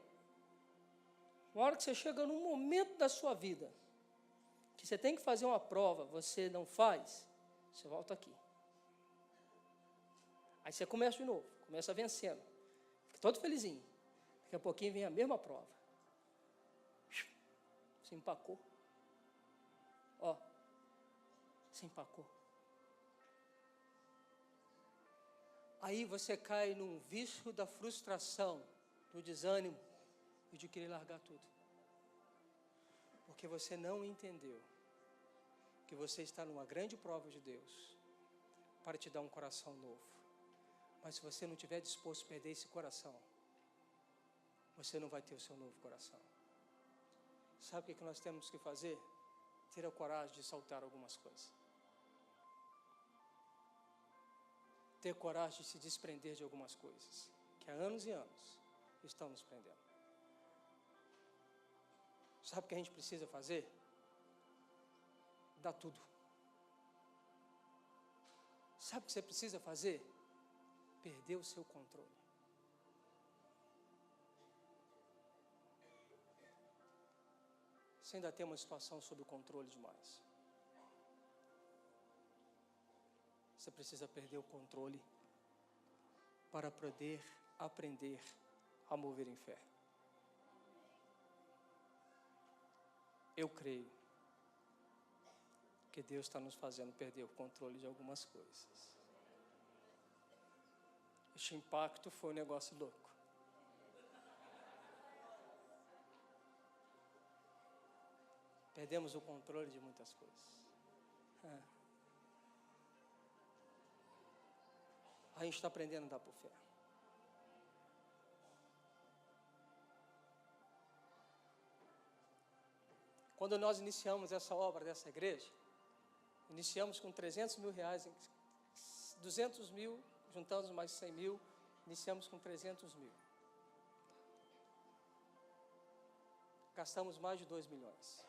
Na hora que você chega num momento da sua vida, que você tem que fazer uma prova, você não faz, você volta aqui. Aí você começa de novo, começa vencendo. Fica todo felizinho. Daqui a pouquinho vem a mesma prova. Você empacou. Ó, você empacou. Aí você cai num vício da frustração, do desânimo e de querer largar tudo. Porque você não entendeu que você está numa grande prova de Deus para te dar um coração novo. Mas se você não estiver disposto a perder esse coração, você não vai ter o seu novo coração. Sabe o que nós temos que fazer? Ter a coragem de soltar algumas coisas. Ter coragem de se desprender de algumas coisas que há anos e anos estão nos prendendo. Sabe o que a gente precisa fazer? Dar tudo. Sabe o que você precisa fazer? Perder o seu controle. Você ainda tem uma situação sob controle demais. Você precisa perder o controle para poder aprender a mover em fé. Eu creio que Deus está nos fazendo perder o controle de algumas coisas. Este impacto foi um negócio louco. Perdemos o controle de muitas coisas. A gente está aprendendo a andar por fé. Quando nós iniciamos essa obra dessa igreja, iniciamos com 300 mil reais, 200 mil, juntamos mais 100 mil, iniciamos com 300 mil. Gastamos mais de 2 milhões.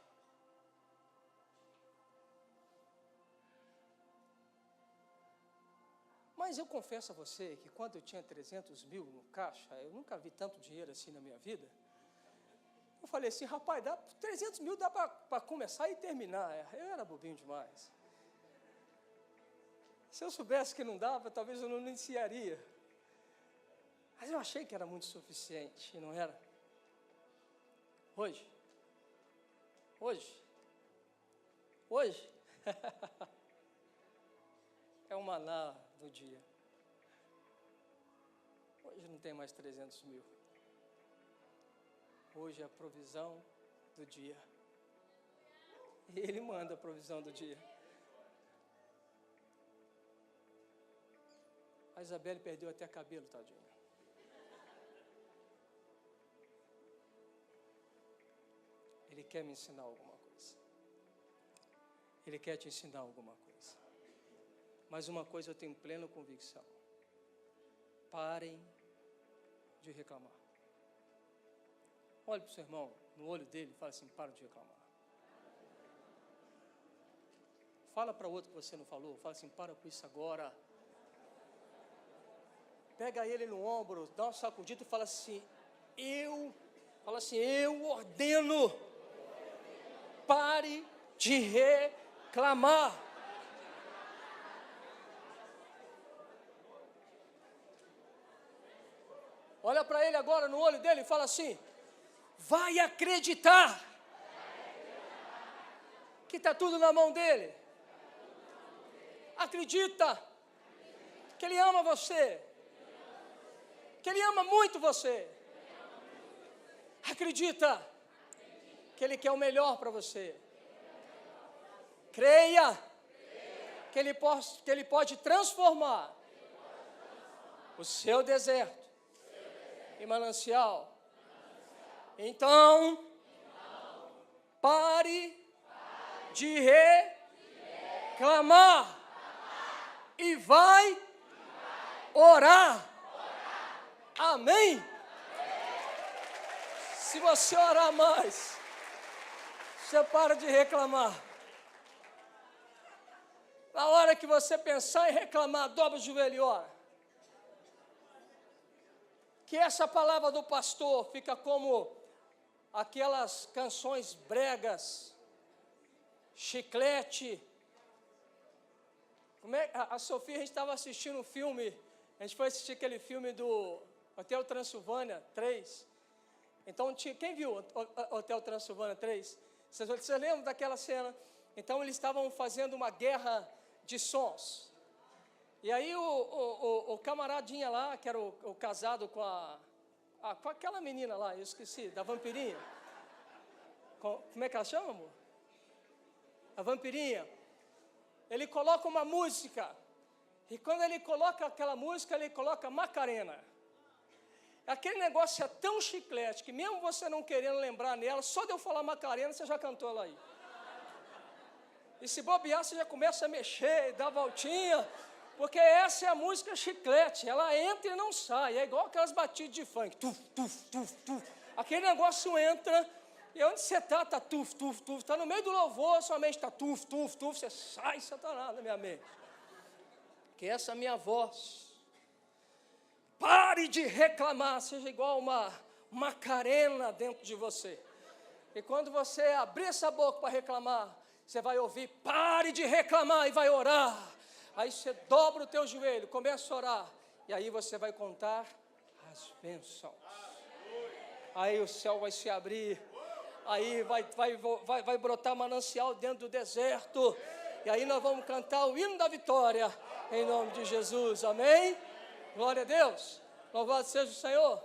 Mas eu confesso a você que quando eu tinha 300 mil no caixa, eu nunca vi tanto dinheiro assim na minha vida. Eu falei assim, rapaz, 300 mil dá para começar e terminar. Eu era bobinho demais. Se eu soubesse que não dava, talvez eu não iniciaria. Mas eu achei que era muito suficiente, e não era. Hoje, é o maná do dia. Hoje não tem mais 300 mil. Hoje é a provisão do dia. E Ele manda a provisão do dia. A Isabelle perdeu até cabelo, tadinha. Ele quer me ensinar alguma coisa. Ele quer te ensinar alguma coisa. Mas uma coisa eu tenho plena convicção. Parem de reclamar. Olhe para o seu irmão, no olho dele, e fala assim, para de reclamar. Fala para outro que você não falou, fala assim, para com isso agora. Pega ele no ombro, dá uma sacudida e fala assim, eu ordeno, pare de reclamar. Olha para ele agora no olho dele e fala assim, vai acreditar que está tudo na mão dele. Acredita que Ele ama você, que Ele ama muito você. Acredita que Ele quer o melhor para você. Creia que Ele pode transformar o seu deserto em manancial. Então, pare de reclamar e vai orar. Amém? Se você orar mais, você para de reclamar. Na hora que você pensar em reclamar, dobra o joelho e ora. Que essa palavra do pastor fica como aquelas canções bregas, chiclete. A Sofia, a gente estava assistindo um filme, a gente foi assistir aquele filme do Hotel Transilvânia 3. Então, quem viu o Hotel Transilvânia 3? Vocês lembram daquela cena? Então, eles estavam fazendo uma guerra de sons. E aí o camaradinha lá, que era o casado com aquela menina lá, eu esqueci, da vampirinha. Como é que ela chama, amor? A vampirinha. Ele coloca uma música. E quando ele coloca aquela música, ele coloca Macarena. Aquele negócio é tão chiclete que mesmo você não querendo lembrar nela, só de eu falar Macarena, você já cantou ela aí. E se bobear, você já começa a mexer, dar voltinha, porque essa é a música chiclete, ela entra e não sai, é igual aquelas batidas de funk, tuf, tuf, tuf, tuf. Aquele negócio entra, e onde você está tuf, tuf, tuf, está no meio do louvor, sua mente está tuf, tuf, tuf, você sai, Satanás, da minha mente. Que essa minha voz, pare de reclamar, seja igual uma Macarena dentro de você. E quando você abrir essa boca para reclamar, você vai ouvir, pare de reclamar e vai orar. Aí você dobra o teu joelho, começa a orar. E aí você vai contar as bênçãos. Aí o céu vai se abrir. Aí vai brotar manancial dentro do deserto. E aí nós vamos cantar o hino da vitória. Em nome de Jesus, amém? Glória a Deus. Louvado seja o Senhor.